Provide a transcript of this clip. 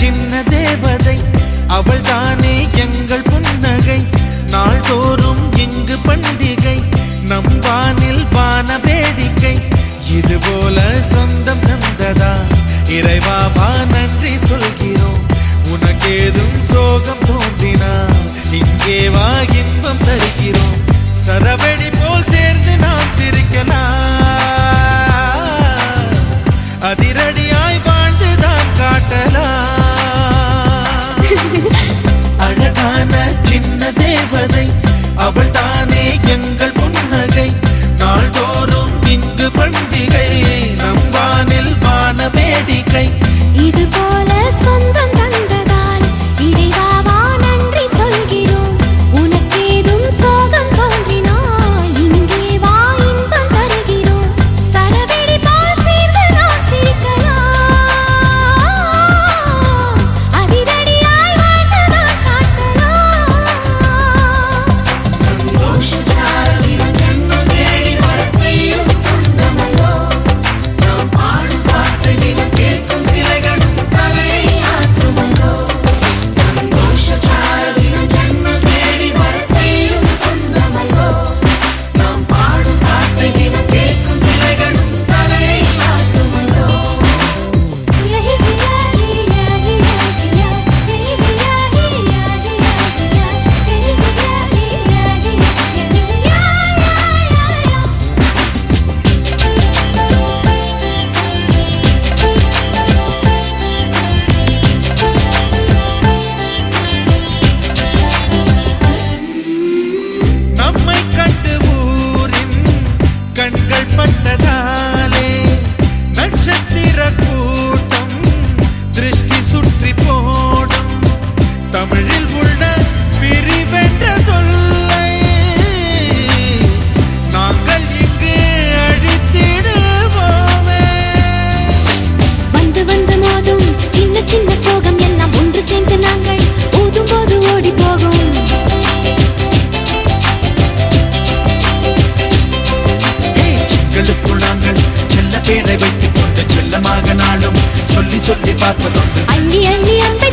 சின்ன தேவதை அவள் தானே எங்கள் புன்னகை. நாள்தோறும் இங்கு பண்டிகை, நம் வானில் வான வேடிக்கை. இதுபோல சொந்தம் தந்ததா இறைவாவா நன்றி சொல்கிறோம். உனக்கேதும் சோகம் தோன்றினா இங்கே வா இன்பம் தருகிறோம். சரவெடி போல் சேர்ந்து நாம் சிரிக்கலாம், அதிரடியாய் வாழ்ந்துதான் காட்டலாம். அழகான சின்ன தேவதை அவள் தானே எங்கள் புன்னகை. நாள்தோறும் இங்கு பண்டிகை, நம் வானில் வான வேடிக்கை. இது போல சொந்தம் தந்ததால் இறைவாவா நன்றி சொல்கிறோம். உனக்கேதும் சோகம் தோன்றினால் இங்கே வா இன்பம் தருகிறோம். சரவெடி போல் சேர்ந்து நாம் சிரிக்கலாம், அதிரடியாய் வாழ்ந்துதான் காட்டலாம். சந்தோஷ சாரதினம் ஜன்மம் தேடி வர செய்யும் சொந்தமல்லோ. நாம் பாடும் பாட்டு தினம் கேட்கும் சிலைகளும் தலையை ஆட்டுமல்லோ. சந்தோஷ சாரதினம் ஜன்மம் தேடி வர செய்யும் சொந்தமல்லோ. நாம் பாடும் பாட்டு தினம் கேட்கும் சிலைகளும் தலையை ஆட்டுமல்லோ. நம்மை கண்டு ஊரின் கண்கள் பட்டதாலே நட்சத்திர கூட்டம் திருஷ்டி சுற்றி போடும். தமிழில் உள்ள பிரிவென்ற சொல்லை நாங்கள் இங்கு அழித்திடுவோமே. வந்து வந்து மோதும் சின்ன சின்ன சோகம் எல்லாம் ஒன்று சேர்ந்து நாங்கள் ஊதும் போது ஓடி போகும். எங்களுக்குள் நாங்கள் செல்ல பேரை வைத்துக் கொண்டு செல்லமாக நாளும் சொல்லி சொல்லி பார்ப்பதொன்று. அள்ளி அள்ளி அந்த